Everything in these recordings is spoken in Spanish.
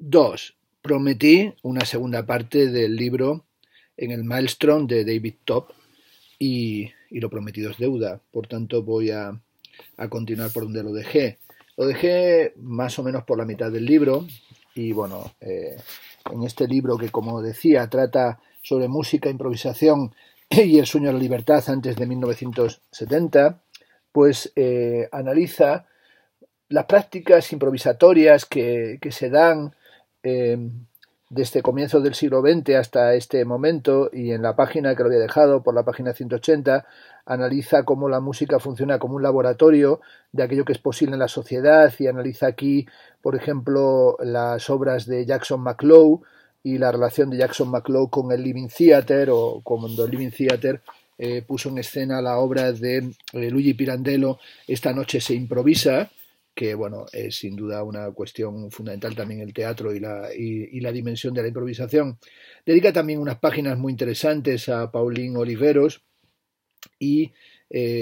Dos, prometí una segunda parte del libro en el Maelstrom de David Top y lo prometido es deuda. Por tanto, voy a continuar por donde lo dejé. Lo dejé más o menos por la mitad del libro y bueno, en este libro que como decía trata sobre música, improvisación y el sueño de la libertad antes de 1970, pues analiza las prácticas improvisatorias que se dan eh, desde comienzos del siglo XX hasta este momento, y en la página que lo había dejado, por la página 180, analiza cómo la música funciona como un laboratorio de aquello que es posible en la sociedad, y analiza aquí, por ejemplo, las obras de Jackson Maclow y la relación de Jackson Maclow con el Living Theatre, o cuando el Living Theatre puso en escena la obra de Luigi Pirandello, Esta noche se improvisa, que bueno, es sin duda una cuestión fundamental también el teatro y la dimensión de la improvisación. Dedica también unas páginas muy interesantes a Pauline Oliveros y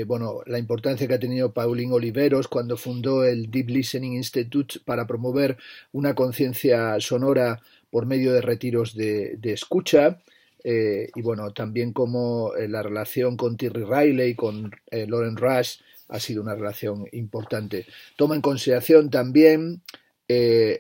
bueno, la importancia que ha tenido Pauline Oliveros cuando fundó el Deep Listening Institute para promover una conciencia sonora por medio de retiros de escucha. Y bueno, también como la relación con Terry Riley, con Lauren Rush, ha sido una relación importante. Toma en consideración también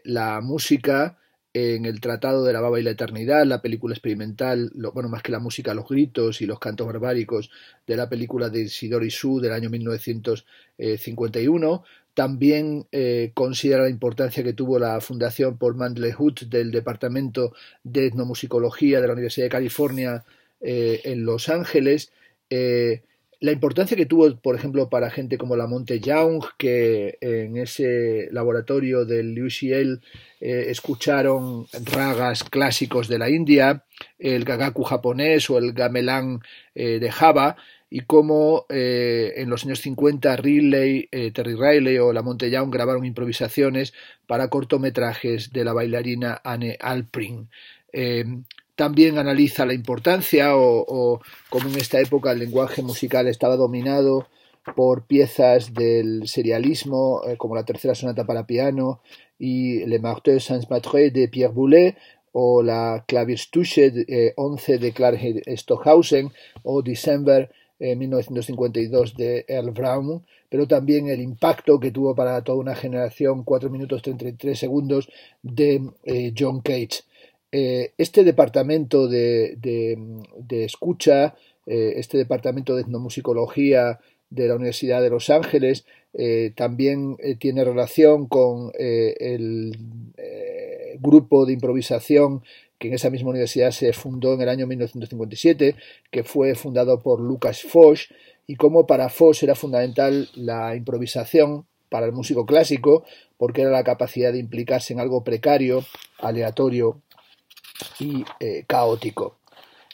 la música en el Tratado de la Baba y la Eternidad, la película experimental, bueno, más que la música, los gritos y los cantos barbáricos de la película de Isidore Isou del año 1951. También considera la importancia que tuvo la Fundación Paul Mandelhut del Departamento de Etnomusicología de la Universidad de California en Los Ángeles. La importancia que tuvo, por ejemplo, para gente como Lamonte Young, que en ese laboratorio del UCL escucharon ragas clásicos de la India, el gagaku japonés o el gamelan de Java, y cómo en los años 50 Terry Riley o Lamonte Young grabaron improvisaciones para cortometrajes de la bailarina Anne Alprin. También analiza la importancia o cómo en esta época el lenguaje musical estaba dominado por piezas del serialismo, como la tercera sonata para piano y Le Marteau sans Matre de Pierre Boulez, o la Klavierstuche 11 de Clark Stockhausen, o December 1952 de Earl Brown, pero también el impacto que tuvo para toda una generación 4 minutos 33 segundos de John Cage. Este departamento de escucha, este departamento de etnomusicología de la Universidad de Los Ángeles, también tiene relación con el grupo de improvisación que en esa misma universidad se fundó en el año 1957, que fue fundado por Lucas Fox, y cómo para Fox era fundamental la improvisación para el músico clásico, porque era la capacidad de implicarse en algo precario, aleatorio y caótico.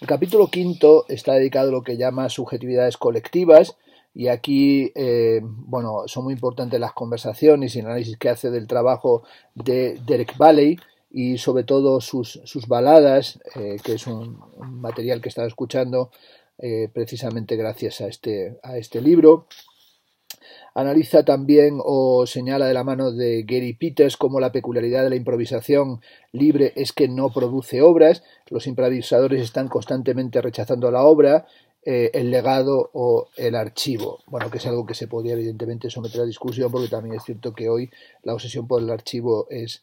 El capítulo quinto está dedicado a lo que llama subjetividades colectivas, y aquí bueno, son muy importantes las conversaciones y el análisis que hace del trabajo de Derek Bailey y sobre todo sus baladas, que es un material que he estado escuchando precisamente gracias a este libro. Analiza también o señala de la mano de Gary Peters cómo la peculiaridad de la improvisación libre es que no produce obras. Los improvisadores están constantemente rechazando la obra, el legado o el archivo. Bueno, que es algo que se podría evidentemente someter a discusión, porque también es cierto que hoy la obsesión por el archivo es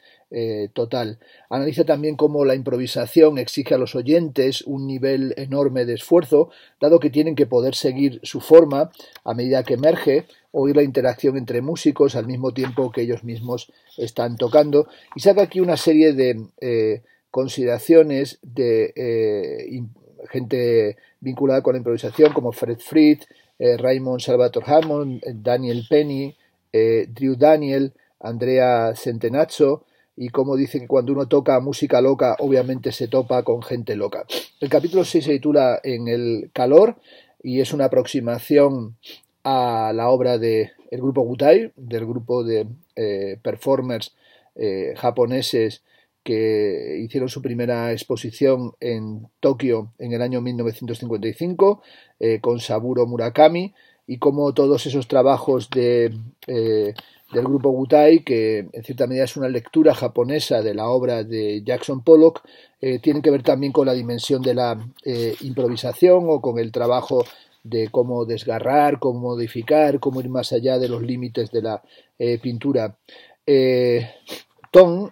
total. Analiza también cómo la improvisación exige a los oyentes un nivel enorme de esfuerzo, dado que tienen que poder seguir su forma a medida que emerge, oír la interacción entre músicos al mismo tiempo que ellos mismos están tocando, y saca aquí una serie de consideraciones de gente vinculada con la improvisación como Fred Fried, Raymond Salvatore Hammond, Daniel Penny, Drew Daniel, Andrea Centenazzo, y como dice que cuando uno toca música loca obviamente se topa con gente loca. El capítulo 6 se titula En el calor y es una aproximación a la obra del grupo Gutai, del grupo de performers japoneses que hicieron su primera exposición en Tokio en el año 1955 con Saburo Murakami, y cómo todos esos trabajos del grupo Gutai, que en cierta medida es una lectura japonesa de la obra de Jackson Pollock, tienen que ver también con la dimensión de la improvisación o con el trabajo de cómo desgarrar, cómo modificar, cómo ir más allá de los límites de la pintura. Tong,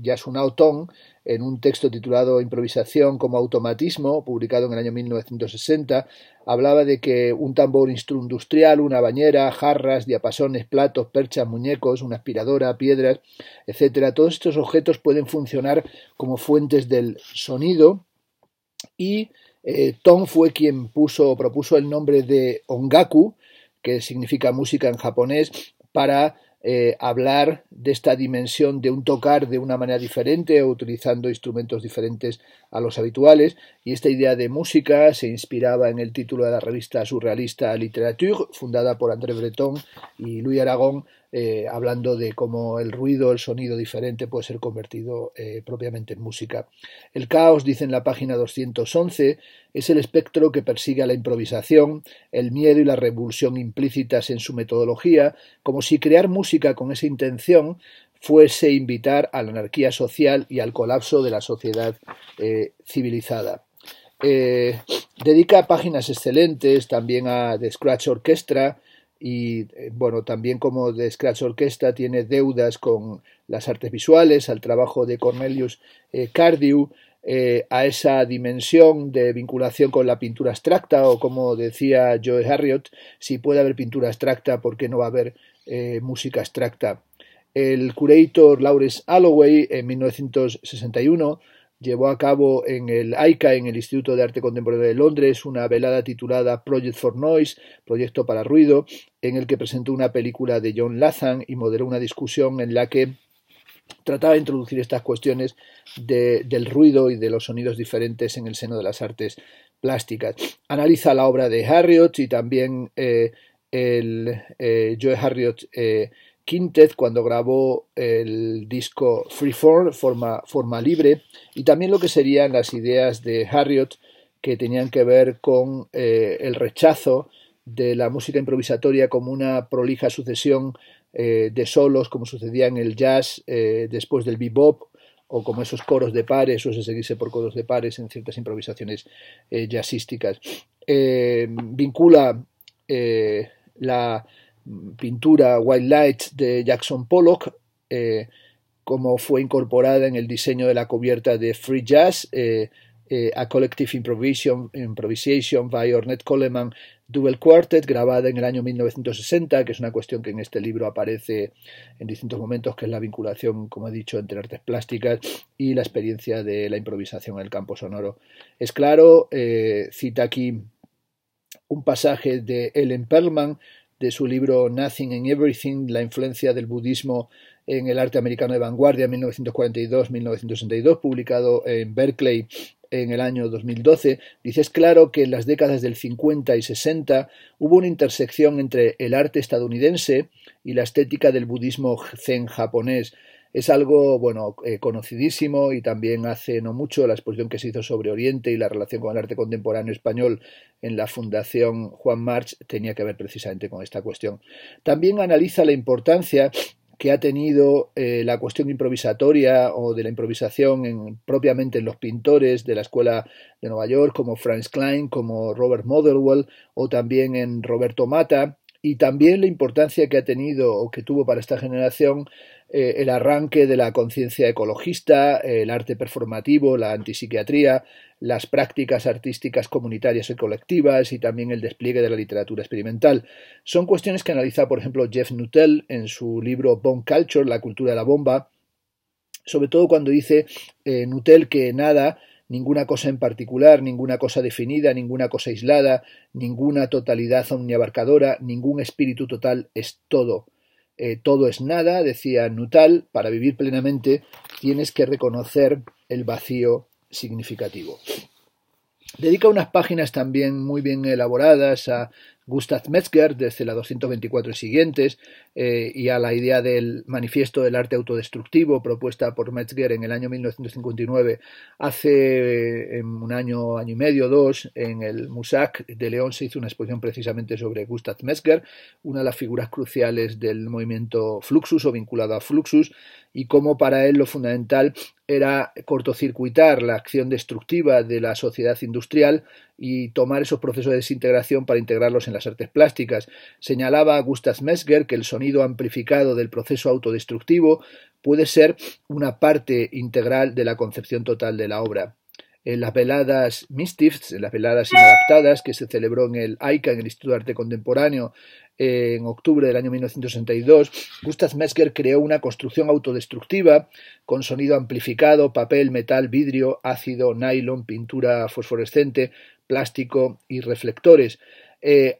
Yasunao Tong, en un texto titulado Improvisación como automatismo, publicado en el año 1960, hablaba de que un tambor industrial, una bañera, jarras, diapasones, platos, perchas, muñecos, una aspiradora, piedras, etcétera, todos estos objetos pueden funcionar como fuentes del sonido, y Tong fue quien propuso el nombre de ongaku, que significa música en japonés, para hablar de esta dimensión de un tocar de una manera diferente o utilizando instrumentos diferentes a los habituales, y esta idea de música se inspiraba en el título de la revista surrealista Literature, fundada por André Breton y Louis Aragon, hablando de cómo el ruido, el sonido diferente puede ser convertido propiamente en música. El caos, dice en la página 211, es el espectro que persigue a la improvisación, el miedo y la revulsión implícitas en su metodología, como si crear música con esa intención fuese invitar a la anarquía social y al colapso de la sociedad civilizada. Dedica páginas excelentes también a The Scratch Orchestra, y bueno, también como The Scratch Orchestra tiene deudas con las artes visuales, al trabajo de Cornelius Cardew, a esa dimensión de vinculación con la pintura abstracta, o como decía Joe Harriot, si puede haber pintura abstracta, ¿por qué no va a haber música abstracta? El curator Lawrence Alloway en 1961 llevó a cabo en el AICA, en el Instituto de Arte Contemporáneo de Londres, una velada titulada Project for Noise, Proyecto para Ruido, en el que presentó una película de John Latham y moderó una discusión en la que trataba de introducir estas cuestiones del ruido y de los sonidos diferentes en el seno de las artes plásticas. Analiza la obra de Harriot y también Joe Harriot Quintet cuando grabó el disco Freeform, forma libre, y también lo que serían las ideas de Harriot que tenían que ver con el rechazo de la música improvisatoria como una prolija sucesión de solos, como sucedía en el jazz después del bebop, o como esos coros de pares, o seguirse por coros de pares en ciertas improvisaciones jazzísticas. Vincula la pintura White Light de Jackson Pollock, como fue incorporada en el diseño de la cubierta de Free Jazz, A Collective Improvisation by Ornette Coleman Double Quartet, grabada en el año 1960, que es una cuestión que en este libro aparece en distintos momentos, que es la vinculación, como he dicho, entre artes plásticas y la experiencia de la improvisación en el campo sonoro. Es claro, cita aquí un pasaje de Ellen Perlman, de su libro Nothing and Everything, la influencia del budismo en el arte americano de vanguardia, 1942-1962, publicado en Berkeley en el año 2012. Dice: es claro que en las décadas del 50 y 60 hubo una intersección entre el arte estadounidense y la estética del budismo zen japonés. Es algo, conocidísimo, y también hace no mucho la exposición que se hizo sobre Oriente y la relación con el arte contemporáneo español en la Fundación Juan March tenía que ver precisamente con esta cuestión. También analiza la importancia que ha tenido la cuestión improvisatoria o de la improvisación propiamente en los pintores de la Escuela de Nueva York, como Franz Klein, como Robert Motherwell, o también en Roberto Mata, y también la importancia que ha tenido o que tuvo para esta generación el arranque de la conciencia ecologista, el arte performativo, la antipsiquiatría, las prácticas artísticas comunitarias y colectivas, y también el despliegue de la literatura experimental. Son cuestiones que analiza, por ejemplo, Jeff Nuttall en su libro Bomb Culture, la cultura de la bomba, sobre todo cuando dice Nuttall que nada, ninguna cosa en particular, ninguna cosa definida, ninguna cosa aislada, ninguna totalidad omniabarcadora, ningún espíritu total es todo. Todo es nada, decía Nuttall. Para vivir plenamente tienes que reconocer el vacío significativo. Dedica unas páginas también muy bien elaboradas a Gustav Metzger, desde la 224 y siguientes, y a la idea del manifiesto del arte autodestructivo propuesta por Metzger en el año 1959. Hace un año y medio, dos, en el Musac de León se hizo una exposición precisamente sobre Gustav Metzger, una de las figuras cruciales del movimiento Fluxus o vinculado a Fluxus, y cómo para él lo fundamental era cortocircuitar la acción destructiva de la sociedad industrial y tomar esos procesos de desintegración para integrarlos en las artes plásticas. Señalaba a Gustav Metzger que el sonido amplificado del proceso autodestructivo puede ser una parte integral de la concepción total de la obra. En las veladas Mistifts, en las veladas inadaptadas que se celebró en el AICA, en el Instituto de Arte Contemporáneo, en octubre del año 1962, Gustav Metzger creó una construcción autodestructiva con sonido amplificado, papel, metal, vidrio, ácido, nylon, pintura fosforescente, plástico y reflectores.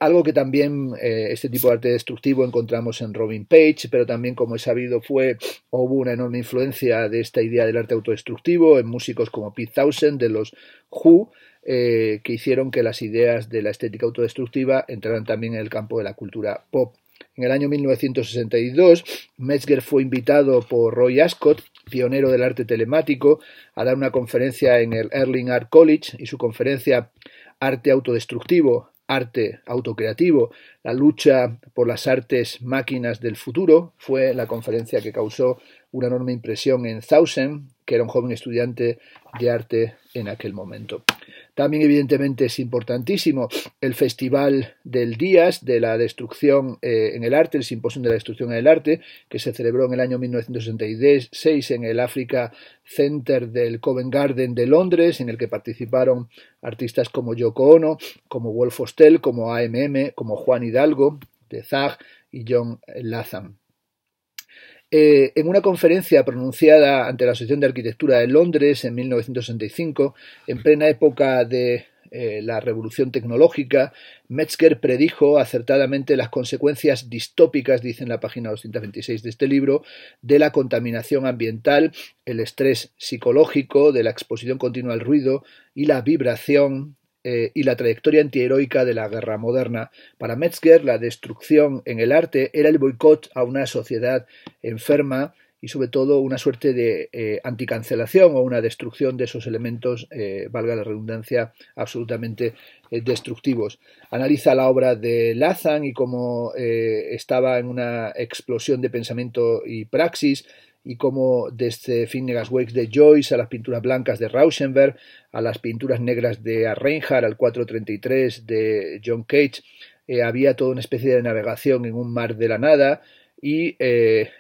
Algo que también este tipo de arte destructivo encontramos en Robin Page, pero también, como he sabido, hubo una enorme influencia de esta idea del arte autodestructivo en músicos como Pete Townshend de los Who, que hicieron que las ideas de la estética autodestructiva entraran también en el campo de la cultura pop. En el año 1962, Metzger fue invitado por Roy Ascott, pionero del arte telemático, a dar una conferencia en el Erling Art College, y su conferencia Arte autodestructivo, arte autocreativo, la lucha por las artes máquinas del futuro, fue la conferencia que causó una enorme impresión en Townshend, que era un joven estudiante de arte en aquel momento. También, evidentemente, es importantísimo el Festival del Días de la Destrucción en el Arte, el Simposio de la Destrucción en el Arte, que se celebró en el año 1966 en el Africa Center del Covent Garden de Londres, en el que participaron artistas como Yoko Ono, como Wolf Hostel, como AMM, como Juan Hidalgo, de Zag y John Latham. En una conferencia pronunciada ante la Asociación de Arquitectura de Londres en 1965, en plena época de la revolución tecnológica, Metzger predijo acertadamente las consecuencias distópicas, dice en la página 226 de este libro, de la contaminación ambiental, el estrés psicológico, de la exposición continua al ruido y la vibración y la trayectoria antiheroica de la guerra moderna. Para Metzger, la destrucción en el arte era el boicot a una sociedad enferma y sobre todo una suerte de anticancelación o una destrucción de esos elementos, valga la redundancia, absolutamente destructivos. Analiza la obra de Latham y cómo estaba en una explosión de pensamiento y praxis, y cómo desde Finnegan's Wake de Joyce a las pinturas blancas de Rauschenberg, a las pinturas negras de Reinhardt, al 433 de John Cage, había toda una especie de navegación en un mar de la nada, y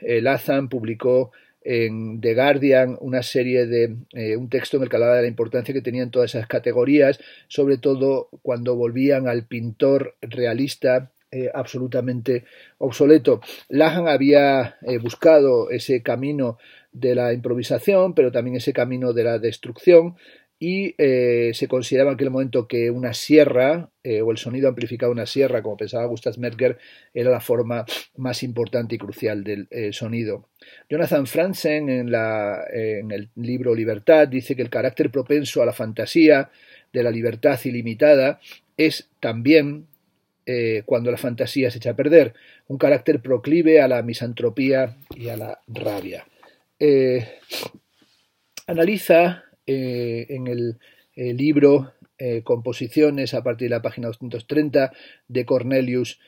Latham publicó en The Guardian una serie de un texto en el que hablaba de la importancia que tenían todas esas categorías, sobre todo cuando volvían al pintor realista absolutamente obsoleto. Latham había buscado ese camino de la improvisación, pero también ese camino de la destrucción, y se consideraba en aquel momento que una sierra o el sonido amplificado de una sierra, como pensaba Gustav Metzger, era la forma más importante y crucial del sonido. Jonathan Franzen, en el libro Libertad, dice que el carácter propenso a la fantasía de la libertad ilimitada es también, cuando la fantasía se echa a perder, un carácter proclive a la misantropía y a la rabia. Analiza en el libro Composiciones, a partir de la página 230, de Cornelius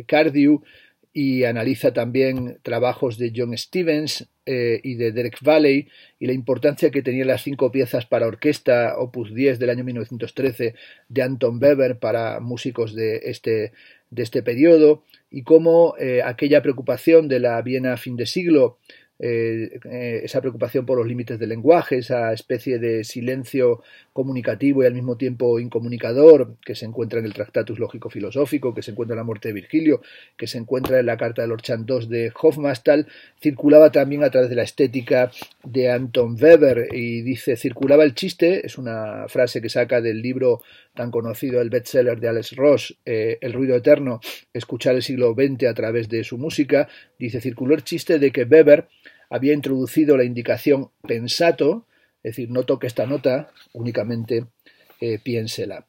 Cardew, y analiza también trabajos de John Stevens y de Derek Valley, y la importancia que tenían las 5 piezas para orquesta Opus 10 del año 1913 de Anton Weber para músicos de este periodo, y cómo aquella preocupación de la Viena a fin de siglo, esa preocupación por los límites del lenguaje, esa especie de silencio comunicativo y al mismo tiempo incomunicador que se encuentra en el Tractatus Lógico-Filosófico, que se encuentra en La muerte de Virgilio, que se encuentra en la Carta de Lord Chandos de Hofmannsthal, circulaba también a través de la estética de Anton Weber, y dice: circulaba el chiste, es una frase que saca del libro tan conocido, el bestseller de Alex Ross, El ruido eterno, escuchar el siglo XX a través de su música. Dice: circuló el chiste de que Weber había introducido la indicación pensato, es decir, no toque esta nota, únicamente piénsela.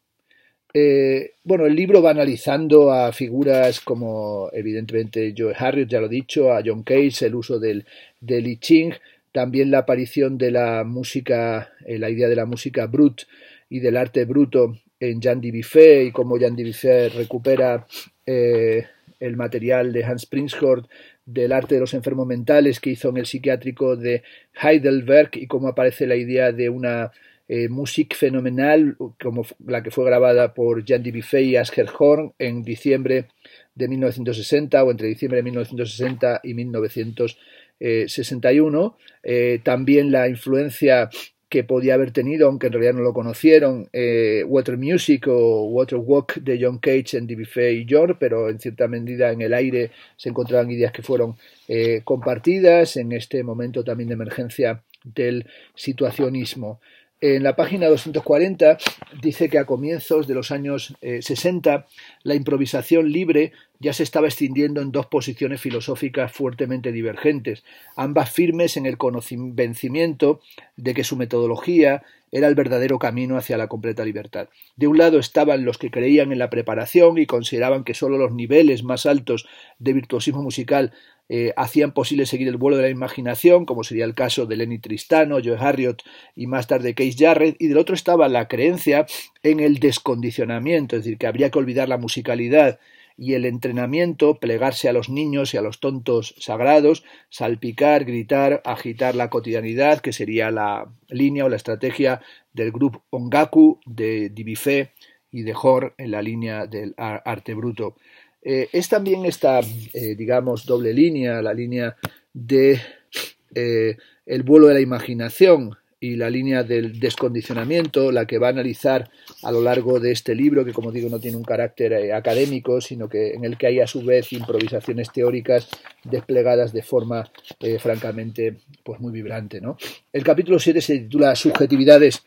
Bueno, el libro va analizando a figuras como, evidentemente, Joe Harriot, ya lo he dicho, a John Cage, el uso del I Ching, también la aparición de la música, la idea de la música brut y del arte bruto en Jan Dubuffet y cómo Jan Dubuffet recupera el material de Hans Prinzhorn del arte de los enfermos mentales que hizo en el psiquiátrico de Heidelberg y cómo aparece la idea de una música fenomenal como la que fue grabada por Jan Dubuffet y Asger Horn en diciembre de 1960 o entre diciembre de 1960 y 1961. También la influencia que podía haber tenido, aunque en realidad no lo conocieron, Water Music o Water Walk de John Cage en Dubuffet y York, pero en cierta medida en el aire se encontraban ideas que fueron compartidas en este momento también de emergencia del situacionismo. En la página 240 dice que a comienzos de los años 60 la improvisación libre ya se estaba extendiendo en dos posiciones filosóficas fuertemente divergentes, ambas firmes en el convencimiento de que su metodología era el verdadero camino hacia la completa libertad. De un lado estaban los que creían en la preparación y consideraban que solo los niveles más altos de virtuosismo musical hacían posible seguir el vuelo de la imaginación, como sería el caso de Lenny Tristano, Joe Harriot y más tarde Keith Jarrett, y del otro estaba la creencia en el descondicionamiento, es decir, que habría que olvidar la musicalidad y el entrenamiento, plegarse a los niños y a los tontos sagrados, salpicar, gritar, agitar la cotidianidad, que sería la línea o la estrategia del grupo Ongaku de Dubuffet y de Horn en la línea del arte bruto. Es también esta, digamos, doble línea, la línea de el vuelo de la imaginación y la línea del descondicionamiento, la que va a analizar a lo largo de este libro, que como digo no tiene un carácter académico, sino que en el que hay a su vez improvisaciones teóricas desplegadas de forma francamente pues muy vibrante, ¿no? El capítulo 7 se titula Subjetividades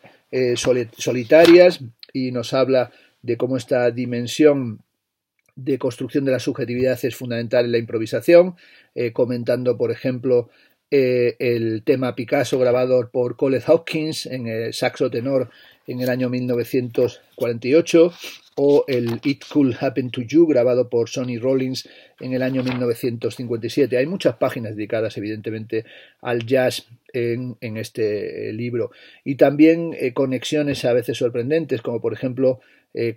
solitarias y nos habla de cómo esta dimensión de construcción de la subjetividad es fundamental en la improvisación, comentando, por ejemplo, el tema Picasso grabado por Cole Hawkins en el saxo tenor en el año 1948 o el It Could Happen to You grabado por Sonny Rollins en el año 1957. Hay muchas páginas dedicadas evidentemente al jazz en este libro y también conexiones a veces sorprendentes, como por ejemplo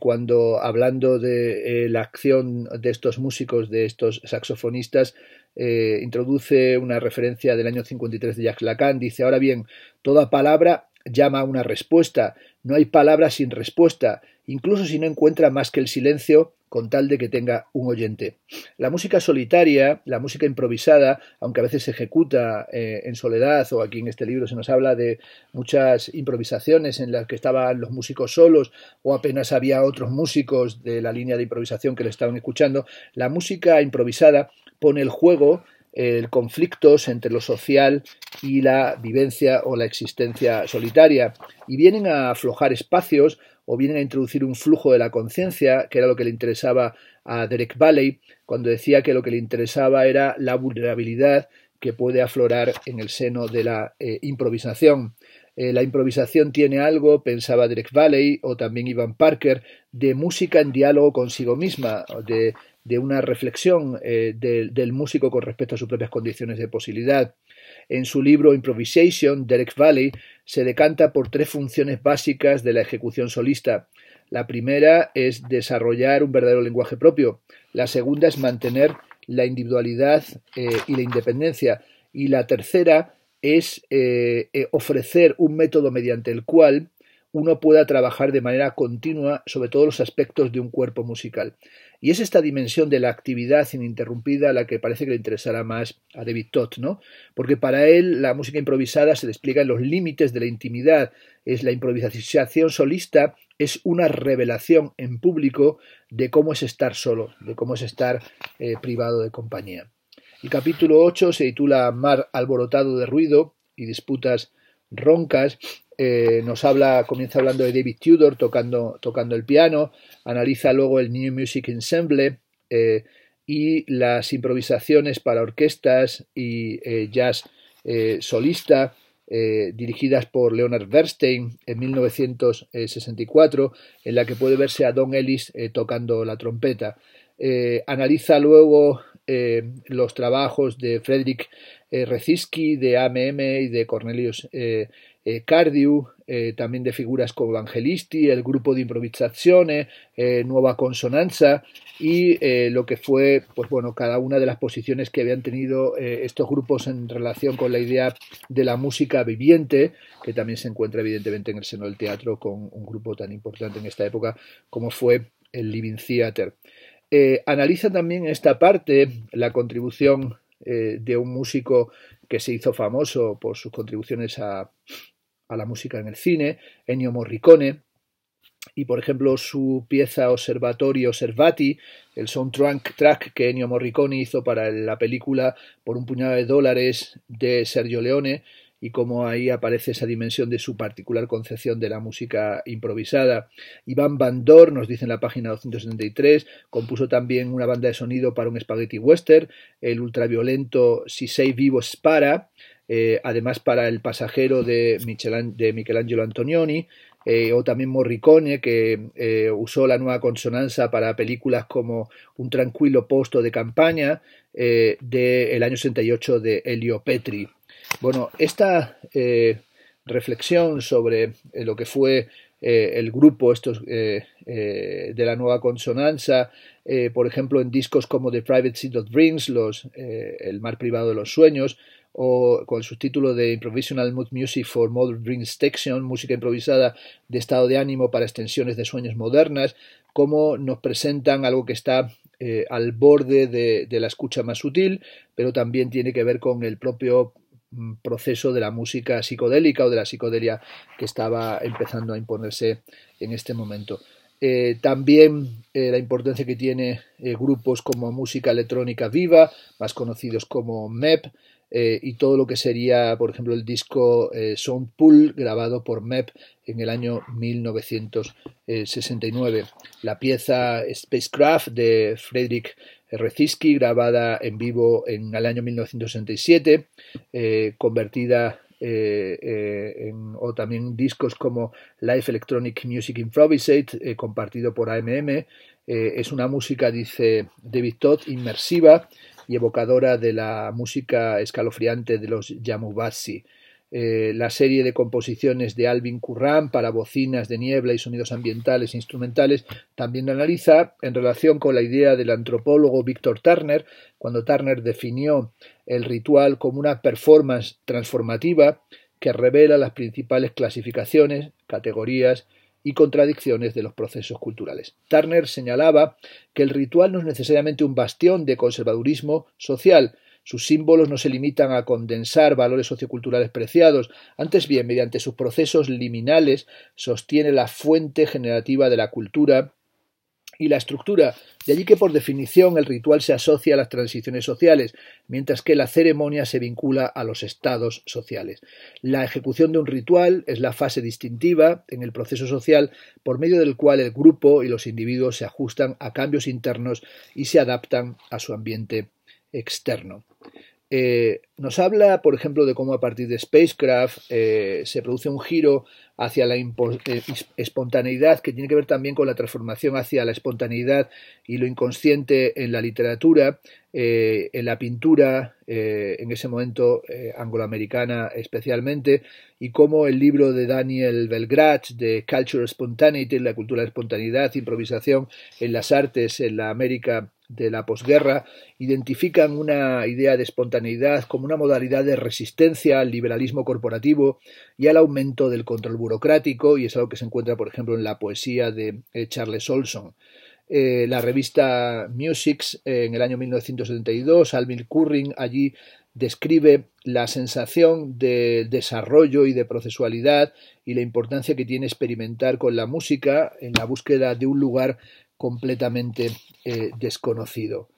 cuando hablando de la acción de estos músicos, de estos saxofonistas, introduce una referencia del año 53 de Jacques Lacan. Dice, ahora bien, toda palabra llama a una respuesta, no hay palabra sin respuesta, incluso si no encuentra más que el silencio con tal de que tenga un oyente. La música solitaria, la música improvisada, aunque a veces se ejecuta en soledad, o aquí en este libro se nos habla de muchas improvisaciones en las que estaban los músicos solos o apenas había otros músicos de la línea de improvisación que le estaban escuchando, la música improvisada pone el juego, el conflictos entre lo social y la vivencia o la existencia solitaria y vienen a aflojar espacios o vienen a introducir un flujo de la conciencia, que era lo que le interesaba a Derek Balley cuando decía que lo que le interesaba era la vulnerabilidad que puede aflorar en el seno de la improvisación. La improvisación tiene algo, pensaba Derek Balley o también Ivan Parker, de música en diálogo consigo misma, de una reflexión del músico con respecto a sus propias condiciones de posibilidad. En su libro Improvisation, Derek Balley se decanta por tres funciones básicas de la ejecución solista. La primera es desarrollar un verdadero lenguaje propio. La segunda es mantener la individualidad y la independencia. Y la tercera es ofrecer un método mediante el cual uno pueda trabajar de manera continua sobre todos los aspectos de un cuerpo musical. Y es esta dimensión de la actividad ininterrumpida la que parece que le interesará más a David Todd, ¿no? Porque para él la música improvisada se despliega en los límites de la intimidad. Es la improvisación solista, es una revelación en público de cómo es estar solo, de cómo es estar privado de compañía. El capítulo 8 se titula Mar alborotado de ruido y disputas roncas. Comienza hablando de David Tudor tocando el piano, analiza luego el New Music Ensemble y las improvisaciones para orquestas y jazz solista, dirigidas por Leonard Bernstein en 1964, en la que puede verse a Don Ellis tocando la trompeta. Analiza luego los trabajos de Frederick Rzeszki, de AMM y de Cornelius Cardew, también de figuras como Evangelisti, el grupo de improvisazione, Nuova Consonanza y lo que fue, pues bueno, cada una de las posiciones que habían tenido estos grupos en relación con la idea de la música viviente, que también se encuentra evidentemente en el seno del teatro con un grupo tan importante en esta época como fue el Living Theatre. Analiza también en esta parte la contribución de un músico que se hizo famoso por sus contribuciones a la música en el cine, Ennio Morricone, y por ejemplo su pieza Osservatori Osservati, el soundtrack que Ennio Morricone hizo para la película Por un puñado de dólares de Sergio Leone, y cómo ahí aparece esa dimensión de su particular concepción de la música improvisada. Iván Bandor, nos dice en la página 273, compuso también una banda de sonido para un spaghetti western, el ultraviolento Si sei vivo spara, además para El pasajero de Michelangelo Antonioni, o también Morricone, que usó la nueva consonanza para películas como Un tranquilo posto de campaña del año 68 de Elio Petri. Bueno, esta reflexión sobre lo que fue el grupo de la nueva consonanza, por ejemplo en discos como The Private Seat of Dreams, El mar privado de los sueños, o con el subtítulo de Improvisational Mood Music for Modern Dream Station, música improvisada de estado de ánimo para extensiones de sueños modernas, cómo nos presentan algo que está al borde de la escucha más sutil, pero también tiene que ver con el propio proceso de la música psicodélica o de la psicodelia que estaba empezando a imponerse en este momento. También la importancia que tiene grupos como Música Electrónica Viva, más conocidos como MEP, y todo lo que sería, por ejemplo, el disco Soundpool, grabado por MEP en el año 1969. La pieza Spacecraft de Frederick Rzeszki, grabada en vivo en el año 1967, convertida o también discos como Live Electronic Music Improvised, compartido por AMM. Es una música, dice David Todd, inmersiva y evocadora de la música escalofriante de los Jamubasi. La serie de composiciones de Alvin Curran para bocinas de niebla y sonidos ambientales e instrumentales también lo analiza en relación con la idea del antropólogo Victor Turner, cuando Turner definió el ritual como una performance transformativa que revela las principales clasificaciones, categorías y contradicciones de los procesos culturales. Turner señalaba que el ritual no es necesariamente un bastión de conservadurismo social. Sus símbolos no se limitan a condensar valores socioculturales preciados, antes bien, mediante sus procesos liminales, sostiene la fuente generativa de la cultura y la estructura, de allí que por definición el ritual se asocia a las transiciones sociales, mientras que la ceremonia se vincula a los estados sociales. La ejecución de un ritual es la fase distintiva en el proceso social por medio del cual el grupo y los individuos se ajustan a cambios internos y se adaptan a su ambiente externo. Nos habla, por ejemplo, de cómo a partir de Spacecraft se produce un giro hacia la espontaneidad, que tiene que ver también con la transformación hacia la espontaneidad y lo inconsciente en la literatura, en la pintura, en ese momento angloamericana especialmente, y cómo el libro de Daniel Belgrach de Cultural Spontaneity, la cultura de espontaneidad, improvisación en las artes en la América de la posguerra, identifican una idea de espontaneidad como una modalidad de resistencia al liberalismo corporativo y al aumento del control burocrático, y es algo que se encuentra, por ejemplo, en la poesía de Charles Olson. La revista Musics, en el año 1972, Alvin Currin allí describe la sensación de desarrollo y de procesualidad y la importancia que tiene experimentar con la música en la búsqueda de un lugar completamente desconocido.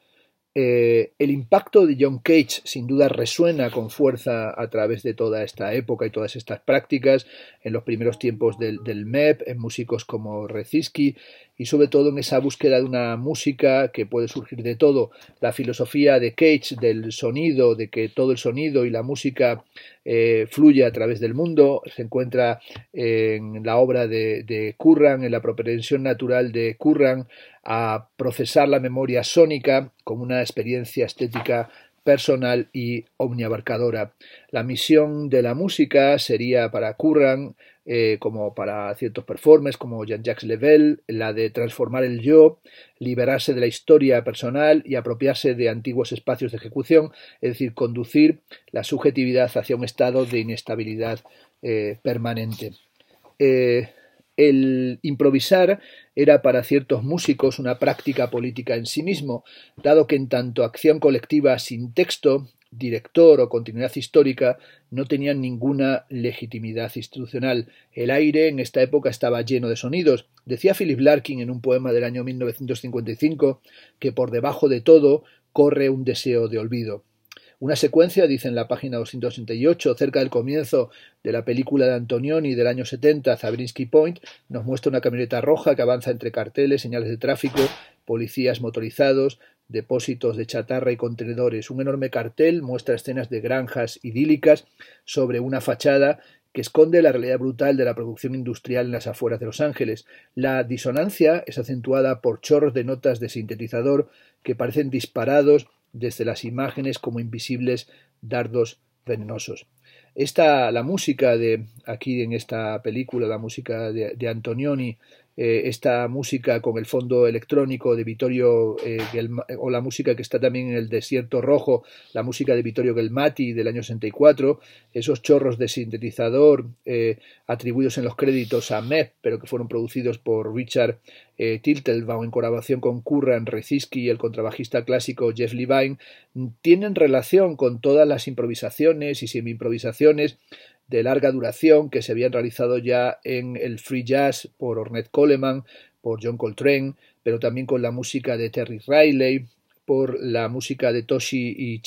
El impacto de John Cage sin duda resuena con fuerza a través de toda esta época y todas estas prácticas en los primeros tiempos del MEP, en músicos como Rzeszki y sobre todo en esa búsqueda de una música que puede surgir de todo. La filosofía de Cage del sonido, de que todo el sonido y la música fluye a través del mundo, se encuentra en la obra de Curran, en la propensión natural de Curran a procesar la memoria sónica como una experiencia estética personal y omniabarcadora. La misión de la música sería para Curran, como para ciertos performers como Jean-Jacques Level, la de transformar el yo, liberarse de la historia personal y apropiarse de antiguos espacios de ejecución, es decir, conducir la subjetividad hacia un estado de inestabilidad permanente. El improvisar era para ciertos músicos una práctica política en sí mismo, dado que en tanto acción colectiva sin texto, director o continuidad histórica no tenían ninguna legitimidad institucional. El aire en esta época estaba lleno de sonidos. Decía Philip Larkin en un poema del año 1955 que por debajo de todo corre un deseo de olvido. Una secuencia, dice en la página 268, cerca del comienzo de la película de Antonioni del año 70, Zabriskie Point, nos muestra una camioneta roja que avanza entre carteles, señales de tráfico, policías motorizados, depósitos de chatarra y contenedores. Un enorme cartel muestra escenas de granjas idílicas sobre una fachada que esconde la realidad brutal de la producción industrial en las afueras de Los Ángeles. La disonancia es acentuada por chorros de notas de sintetizador que parecen disparados desde las imágenes como invisibles dardos venenosos. La música de aquí en esta película, la música de Antonioni, esta música con el fondo electrónico de Vittorio o la música que está también en El Desierto Rojo, la música de Vittorio Gelmati del año 64, esos chorros de sintetizador atribuidos en los créditos a Mep, pero que fueron producidos por Richard Teitelbaum en colaboración con Curran, Reziski y el contrabajista clásico Jeff Levine, tienen relación con todas las improvisaciones y semi-improvisaciones de larga duración que se habían realizado ya en el free jazz por Ornette Coleman, por John Coltrane, pero también con la música de Terry Riley, por la música de Toshi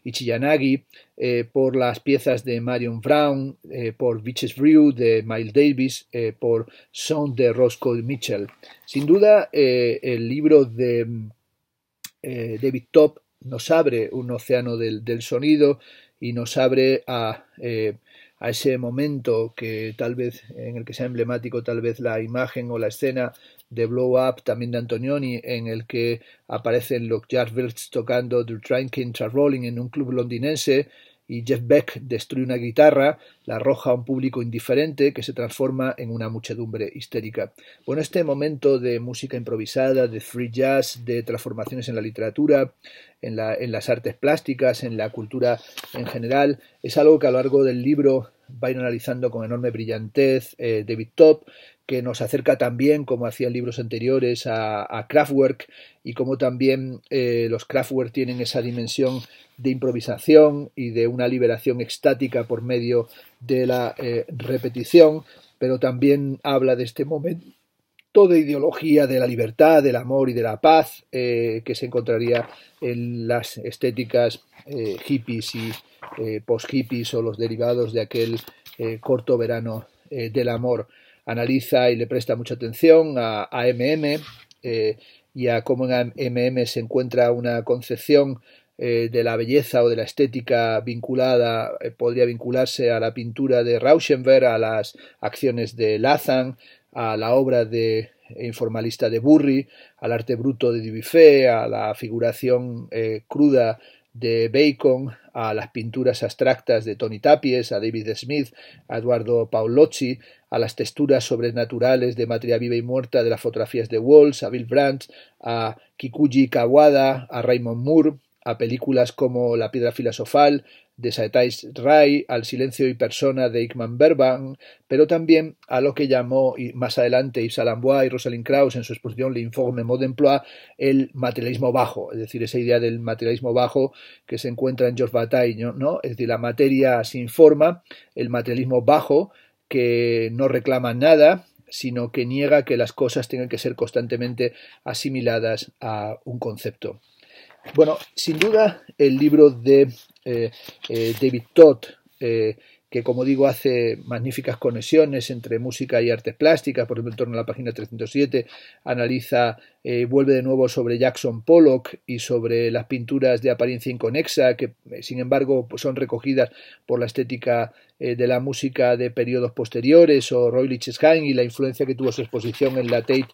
Ichiyanagi, por las piezas de Marion Brown, por Witches Brew de Miles Davis, por Sound de Roscoe Mitchell. Sin duda, el libro de David Topp nos abre un océano del sonido y nos abre a ese momento que tal vez en el que sea emblemático tal vez la imagen o la escena de Blow Up también de Antonioni, en el que aparecen los Yardbirds tocando The Train Came Rolling en un club londinense y Jeff Beck destruye una guitarra, la arroja a un público indiferente que se transforma en una muchedumbre histérica. Bueno, este momento de música improvisada, de free jazz, de transformaciones en la literatura, en las artes plásticas, en la cultura en general, es algo que a lo largo del libro va a ir analizando con enorme brillantez David Topp, que nos acerca también, como hacían libros anteriores, a Kraftwerk, y como también los Kraftwerk tienen esa dimensión de improvisación y de una liberación extática por medio de la repetición, pero también habla de este momento de ideología de la libertad, del amor y de la paz que se encontraría en las estéticas hippies y post-hippies o los derivados de aquel corto verano del amor. Analiza y le presta mucha atención a MM y a cómo en MM se encuentra una concepción de la belleza o de la estética vinculada, podría vincularse a la pintura de Rauschenberg, a las acciones de Latham, a la obra de informalista de Burri, al arte bruto de Dubuffet, a la figuración cruda de Bacon, a las pinturas abstractas de Tony Tapies, a David Smith, a Eduardo Paolozzi, a las texturas sobrenaturales de materia viva y muerta de las fotografías de Walsh, a Bill Brandt, a Kikuji Kawada, a Raymond Moore, a películas como La piedra filosofal de Satyajit Ray, al Silencio y persona de Ingmar Bergman, pero también a lo que llamó más adelante Yves Saint Laurent y Rosalind Krauss en su exposición L'Informe Mode d'Emploi, el materialismo bajo, es decir, esa idea del materialismo bajo que se encuentra en Georges Bataille, ¿no? Es decir, la materia sin forma, el materialismo bajo que no reclama nada, sino que niega que las cosas tengan que ser constantemente asimiladas a un concepto. Bueno, sin duda el libro de David Todd que, como digo, hace magníficas conexiones entre música y artes plásticas. Por ejemplo, en torno a la página 307 analiza, vuelve de nuevo sobre Jackson Pollock y sobre las pinturas de apariencia inconexa, que sin embargo pues son recogidas por la estética de la música de periodos posteriores, o Roy Lichtenstein y la influencia que tuvo su exposición en la Tate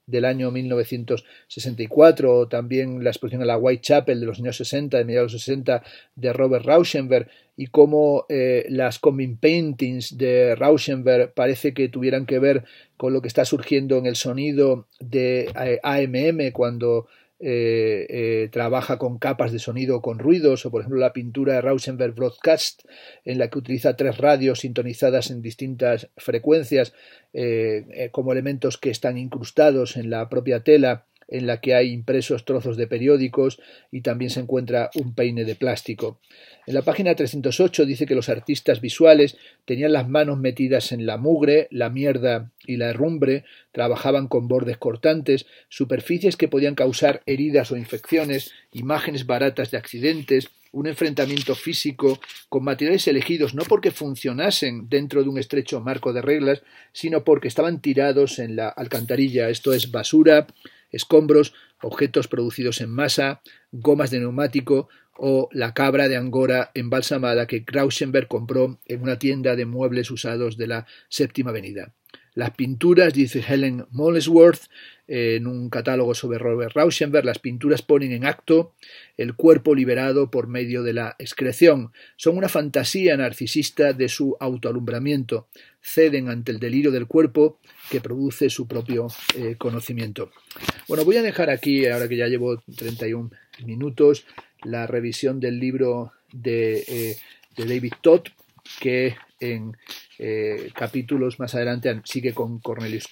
del año 1964, o también la exposición a la Whitechapel de los años 60, de mediados de los 60, de Robert Rauschenberg, y cómo las combing paintings de Rauschenberg parece que tuvieran que ver con lo que está surgiendo en el sonido de AMM cuando trabaja con capas de sonido con ruidos, o por ejemplo la pintura de Rauschenberg Broadcast, en la que utiliza 3 radios sintonizadas en distintas frecuencias como elementos que están incrustados en la propia tela, en la que hay impresos trozos de periódicos, y también se encuentra un peine de plástico. En la página 308 dice que los artistas visuales tenían las manos metidas en la mugre, la mierda y la herrumbre, trabajaban con bordes cortantes, superficies que podían causar heridas o infecciones, imágenes baratas de accidentes, un enfrentamiento físico con materiales elegidos no porque funcionasen dentro de un estrecho marco de reglas, sino porque estaban tirados en la alcantarilla, esto es basura, escombros, objetos producidos en masa, gomas de neumático o la cabra de Angora embalsamada que Rauschenberg compró en una tienda de muebles usados de la Séptima Avenida. Las pinturas, dice Helen Molesworth, en un catálogo sobre Robert Rauschenberg, las pinturas ponen en acto el cuerpo liberado por medio de la excreción. Son una fantasía narcisista de su autoalumbramiento. Ceden ante el delirio del cuerpo que produce su propio conocimiento. Bueno, voy a dejar aquí, ahora que ya llevo 31 minutos, la revisión del libro de David Todd, que en capítulos más adelante sigue con Cornelius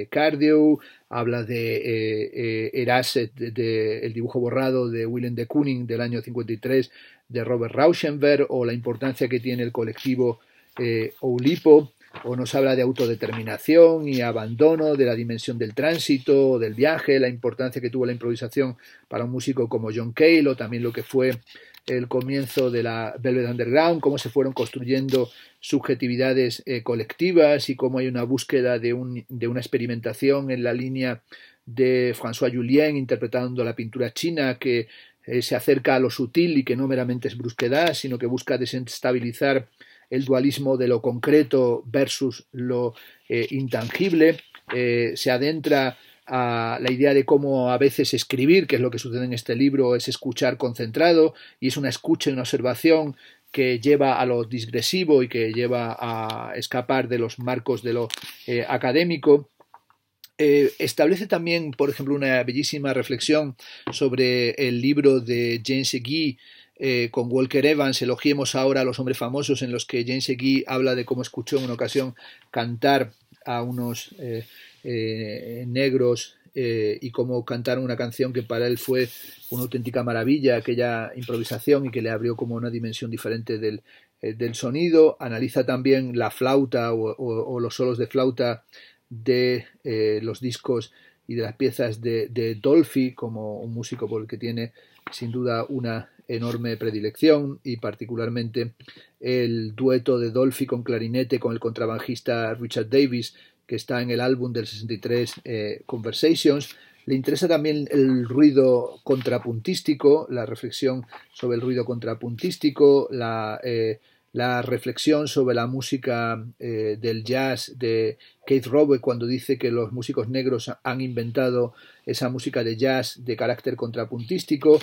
Cardew, habla de Eraset, el dibujo borrado de Willem de Kooning del año 53 de Robert Rauschenberg, o la importancia que tiene el colectivo Oulipo, o nos habla de autodeterminación y abandono, de la dimensión del tránsito, del viaje, la importancia que tuvo la improvisación para un músico como John Cale, o también lo que fue el comienzo de la Velvet Underground, cómo se fueron construyendo subjetividades colectivas y cómo hay una búsqueda de una experimentación en la línea de François Jullien interpretando la pintura china, que se acerca a lo sutil y que no meramente es brusquedad, sino que busca desestabilizar el dualismo de lo concreto versus lo intangible. Se adentra a la idea de cómo a veces escribir, que es lo que sucede en este libro, es escuchar concentrado, y es una escucha y una observación que lleva a lo digresivo y que lleva a escapar de los marcos de lo académico. Establece también, por ejemplo, una bellísima reflexión sobre el libro de James Guy con Walker Evans, Elogiemos ahora a los hombres famosos, en los que James Guy habla de cómo escuchó en una ocasión cantar a unos negros y cómo cantaron una canción que para él fue una auténtica maravilla, aquella improvisación, y que le abrió como una dimensión diferente del sonido. Analiza también la flauta o los solos de flauta de los discos y de las piezas de Dolphy, como un músico por el que tiene sin duda una enorme predilección, y particularmente el dueto de Dolphy con clarinete con el contrabajista Richard Davis, que está en el álbum del 63 Conversations. Le interesa también el ruido contrapuntístico, la reflexión sobre el ruido contrapuntístico, la reflexión sobre la música del jazz de Keith Rowe, cuando dice que los músicos negros han inventado esa música de jazz de carácter contrapuntístico,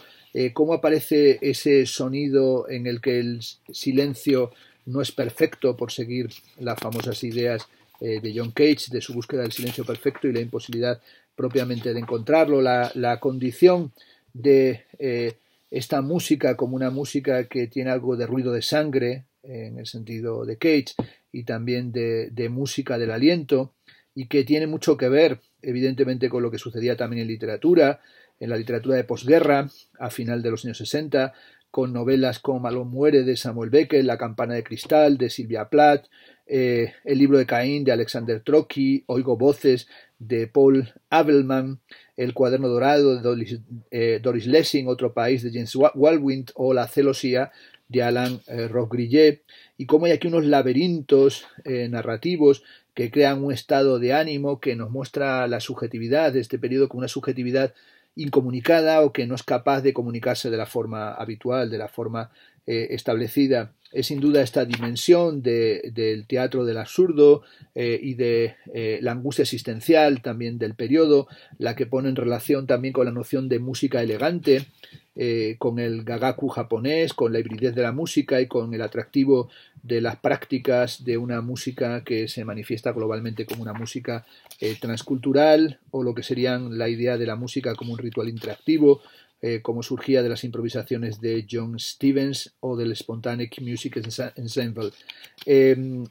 cómo aparece ese sonido en el que el silencio no es perfecto, por seguir las famosas ideas de John Cage, de su búsqueda del silencio perfecto y la imposibilidad propiamente de encontrarlo, la condición de esta música como una música que tiene algo de ruido de sangre, en el sentido de Cage, y también de música del aliento, y que tiene mucho que ver, evidentemente, con lo que sucedía también en la literatura de posguerra, a final de los años 60, con novelas como Malone muere de Samuel Beckett, La campana de cristal de Sylvia Plath, el libro de Caín de Alexander Trotsky, Oigo voces de Paul Abelman, El cuaderno dorado de Doris Lessing, Otro país de James Baldwin, o La celosía de Alain Robbe-Grillet, y cómo hay aquí unos laberintos narrativos que crean un estado de ánimo que nos muestra la subjetividad de este periodo como una subjetividad incomunicada o que no es capaz de comunicarse de la forma habitual, de la forma establecida. Es sin duda esta dimensión del teatro del absurdo y de la angustia existencial también del periodo, la que pone en relación también con la noción de música elegante, con el gagaku japonés, con la hibridez de la música y con el atractivo de las prácticas de una música que se manifiesta globalmente como una música transcultural, o lo que serían la idea de la música como un ritual interactivo, como surgía de las improvisaciones de John Stevens o del Spontaneous Music Ensemble.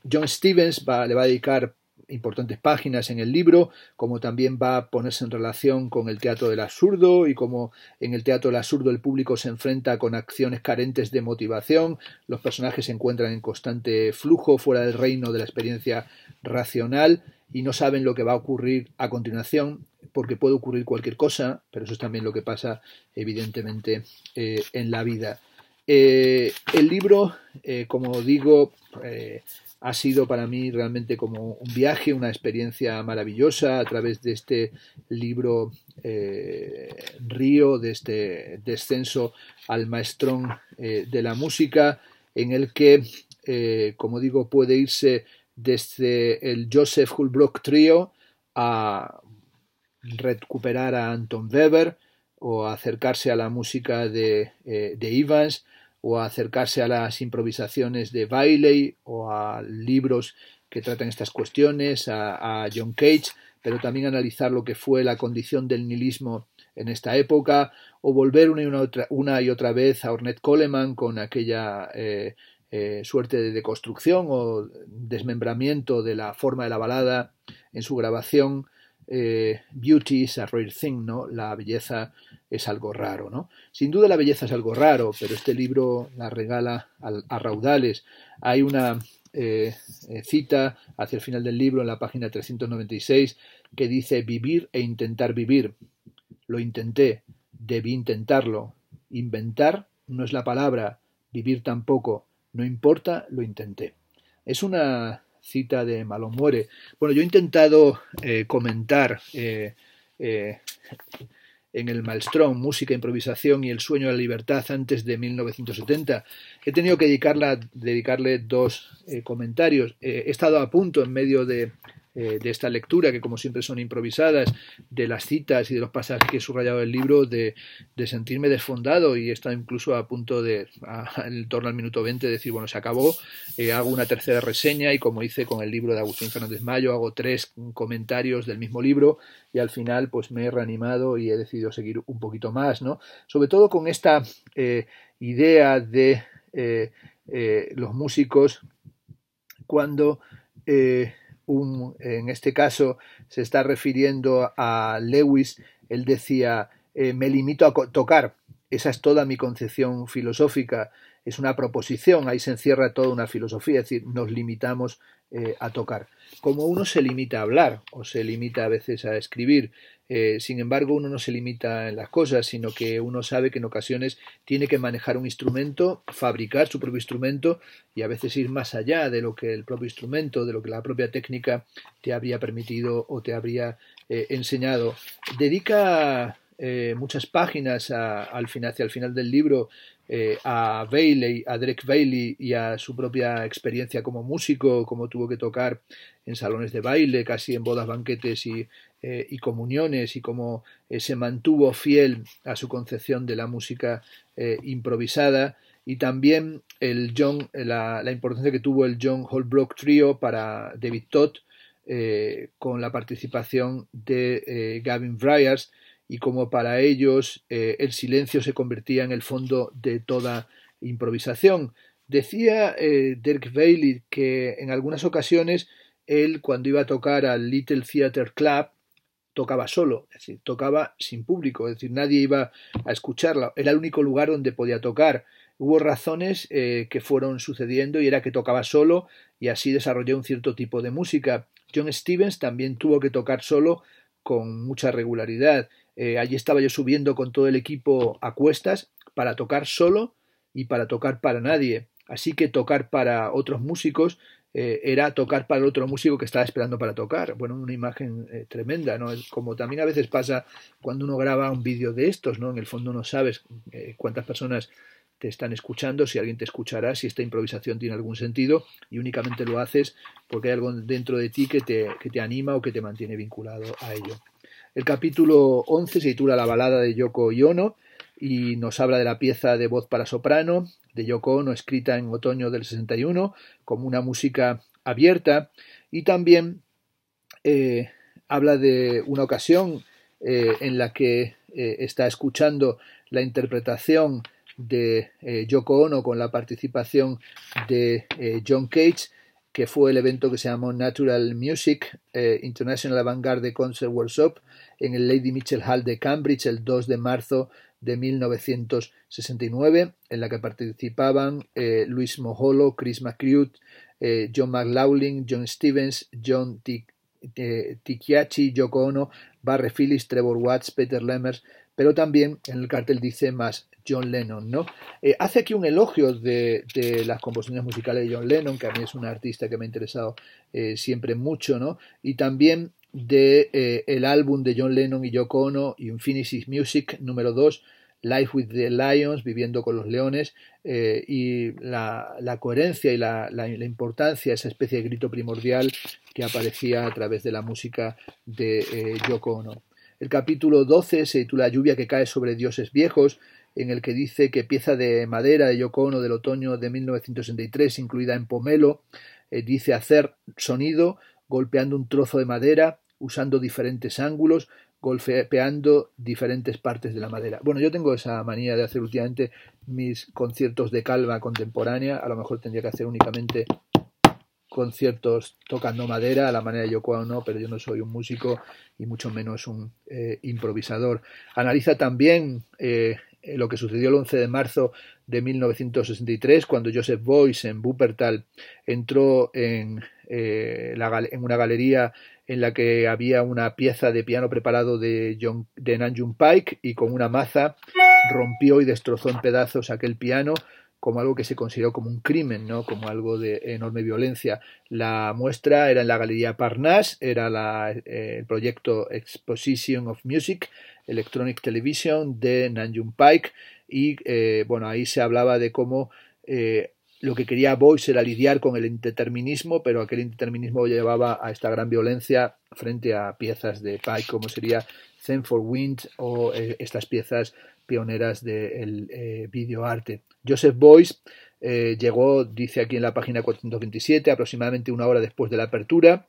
John Stevens le va a dedicar importantes páginas en el libro, como también va a ponerse en relación con el teatro del absurdo y como en el teatro del absurdo el público se enfrenta con acciones carentes de motivación, los personajes se encuentran en constante flujo fuera del reino de la experiencia racional y no saben lo que va a ocurrir a continuación, porque puede ocurrir cualquier cosa, pero eso es también lo que pasa evidentemente en la vida. El libro, como digo, ha sido para mí realmente como un viaje, una experiencia maravillosa a través de este libro Río, de este descenso al maestrón de la música, en el que, como digo, puede irse desde el Joseph Holbrook Trio a recuperar a Anton Weber o a acercarse a la música de Evans, o a acercarse a las improvisaciones de Bailey o a libros que tratan estas cuestiones, a John Cage, pero también analizar lo que fue la condición del nihilismo en esta época, o volver una y otra vez a Ornette Coleman con aquella suerte de deconstrucción o desmembramiento de la forma de la balada en su grabación Beauty is a rare thing, ¿no? La belleza es algo raro, ¿no? Sin duda la belleza es algo raro, pero este libro la regala a raudales. Hay una cita hacia el final del libro, en la página 396, que dice: vivir e intentar vivir. Lo intenté, debí intentarlo. Inventar no es la palabra, vivir tampoco. No importa, lo intenté. Es una cita de Malone Muere. Bueno, yo he intentado comentar en el Maelstrom, música, improvisación y el sueño de la libertad antes de 1970. He tenido que dedicarle dos comentarios. He estado a punto, en medio de esta lectura, que como siempre son improvisadas, de las citas y de los pasajes que he subrayado del libro, de sentirme desfondado, y he estado incluso a punto de, en torno al minuto 20, decir, bueno, se acabó, hago una tercera reseña, y como hice con el libro de Agustín Fernández Mayo, hago 3 comentarios del mismo libro, y al final pues me he reanimado y he decidido seguir un poquito más, ¿no? Sobre todo con esta idea de los músicos cuando en este caso se está refiriendo a Lewis. Él decía, me limito a tocar, esa es toda mi concepción filosófica, es una proposición, ahí se encierra toda una filosofía, es decir, nos limitamos a tocar. Como uno se limita a hablar o se limita a veces a escribir, sin embargo uno no se limita en las cosas, sino que uno sabe que en ocasiones tiene que manejar un instrumento, fabricar su propio instrumento y a veces ir más allá de lo que el propio instrumento, de lo que la propia técnica te habría permitido o te habría enseñado. Dedica muchas páginas hacia el final del libro a Bailey, a Derek Bailey, y a su propia experiencia como músico, cómo tuvo que tocar en salones de baile, casi en bodas, banquetes y comuniones, y cómo se mantuvo fiel a su concepción de la música improvisada, y también la importancia que tuvo el John Holbrook Trio para David Todd, con la participación de Gavin Bryars, y como para ellos el silencio se convertía en el fondo de toda improvisación. Decía Derek Bailey que en algunas ocasiones él, cuando iba a tocar al Little Theatre Club, tocaba solo, es decir, tocaba sin público, es decir, nadie iba a escucharla, era el único lugar donde podía tocar. Hubo razones que fueron sucediendo y era que tocaba solo, y así desarrolló un cierto tipo de música. John Stevens también tuvo que tocar solo con mucha regularidad. Allí estaba yo subiendo con todo el equipo a cuestas para tocar solo y para tocar para nadie. Así que tocar para otros músicos era tocar para el otro músico que estaba esperando para tocar. Bueno, una imagen tremenda, ¿no? Es como también a veces pasa cuando uno graba un vídeo de estos, ¿no? En el fondo no sabes cuántas personas te están escuchando, si alguien te escuchará, si esta improvisación tiene algún sentido, y únicamente lo haces porque hay algo dentro de ti que te anima o que te mantiene vinculado a ello. El capítulo 11 se titula La balada de Yoko Ono y nos habla de la pieza de voz para soprano de Yoko Ono, escrita en otoño del 61 como una música abierta, y también habla de una ocasión en la que está escuchando la interpretación de Yoko Ono con la participación de John Cage, que fue el evento que se llamó Natural Music International Avant-Garde Concert Workshop en el Lady Mitchell Hall de Cambridge el 2 de marzo de 1969, en la que participaban Luis Moholo, Chris McCrew, John McLaughlin, John Stevens, John Ticchiacci, Yoko Ono, Barry Phillips, Trevor Watts, Peter Lemmers, pero también en el cartel dice más John Lennon, ¿no? Hace aquí un elogio de las composiciones musicales de John Lennon, que a mí es un artista que me ha interesado siempre mucho, ¿no? Y también de el álbum de John Lennon y Yoko Ono, Infinity Music número 2, Life with the Lions, Viviendo con los Leones, y la coherencia y la importancia, esa especie de grito primordial que aparecía a través de la música de Yoko Ono. El capítulo 12 se titula Lluvia que cae sobre dioses viejos, en el que dice que pieza de madera de Yoko Ono del otoño de 1963, incluida en pomelo, dice hacer sonido golpeando un trozo de madera, usando diferentes ángulos, golpeando diferentes partes de la madera. Bueno, yo tengo esa manía de hacer últimamente mis conciertos de calva contemporánea, a lo mejor tendría que hacer únicamente conciertos tocando madera a la manera de Yoko Ono, pero yo no soy un músico y mucho menos un improvisador. Analiza también lo que sucedió el 11 de marzo de 1963, cuando Joseph Beuys en Wuppertal entró en una galería en la que había una pieza de piano preparado de Nam June Paik, y con una maza rompió y destrozó en pedazos aquel piano como algo que se consideró como un crimen, ¿no? Como algo de enorme violencia. La muestra era en la Galería Parnasse, era el proyecto Exposition of Music, Electronic Television de Nam June Paik, y bueno, ahí se hablaba de cómo lo que quería Beuys era lidiar con el indeterminismo, pero aquel indeterminismo llevaba a esta gran violencia frente a piezas de Paik, como sería Zen for Wind o estas piezas pioneras del videoarte. Joseph Beuys llegó, dice aquí en la página 427, aproximadamente una hora después de la apertura,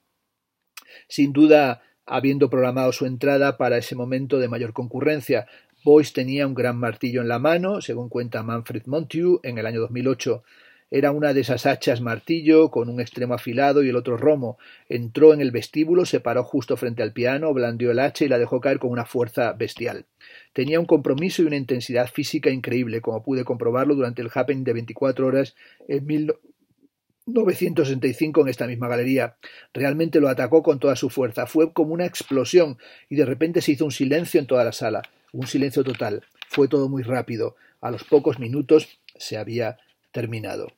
sin duda habiendo programado su entrada para ese momento de mayor concurrencia. Beuys tenía un gran martillo en la mano, según cuenta Manfred Montagu en el año 2008. Era una de esas hachas martillo con un extremo afilado y el otro romo. Entró en el vestíbulo, se paró justo frente al piano, blandió el hacha y la dejó caer con una fuerza bestial. Tenía un compromiso y una intensidad física increíble, como pude comprobarlo durante el happening de 24 horas en 1965 en esta misma galería. Realmente lo atacó con toda su fuerza. Fue como una explosión y de repente se hizo un silencio en toda la sala. Un silencio total. Fue todo muy rápido. A los pocos minutos se había terminado.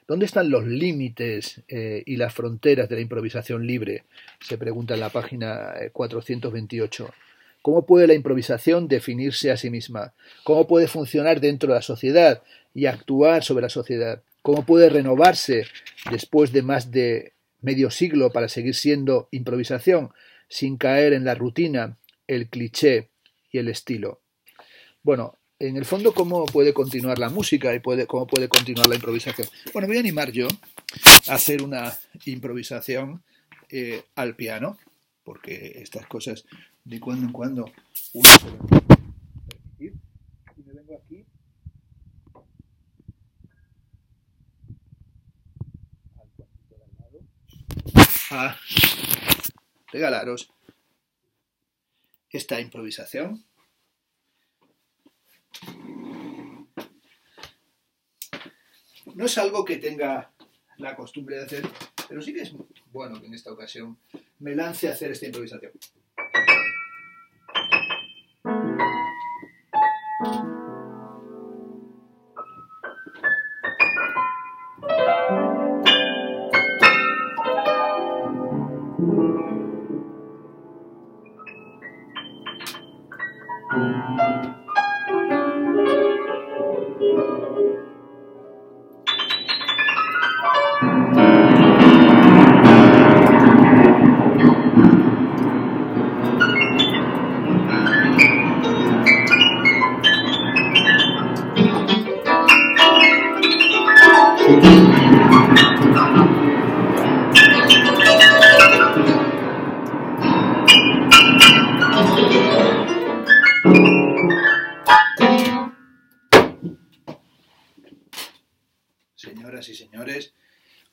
¿Dónde están los límites y las fronteras de la improvisación libre? Se pregunta en la página 428. ¿Cómo puede la improvisación definirse a sí misma? ¿Cómo puede funcionar dentro de la sociedad y actuar sobre la sociedad? ¿Cómo puede renovarse después de más de medio siglo para seguir siendo improvisación sin caer en la rutina, el cliché y el estilo? Bueno, en el fondo, ¿cómo puede continuar la música y cómo puede continuar la improvisación? Bueno, voy a animar yo a hacer una improvisación al piano, porque estas cosas de cuando en cuando uno se lo puede permitir. Y me vengo aquí al cuartito de al lado a regalaros esta improvisación. No es algo que tenga la costumbre de hacer, pero sí que es bueno que en esta ocasión me lance a hacer esta improvisación.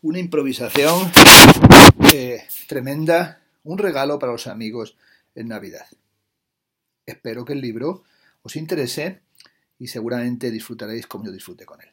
una improvisación tremenda, un regalo para los amigos en Navidad. Espero que el libro os interese y seguramente disfrutaréis como yo disfruté con él.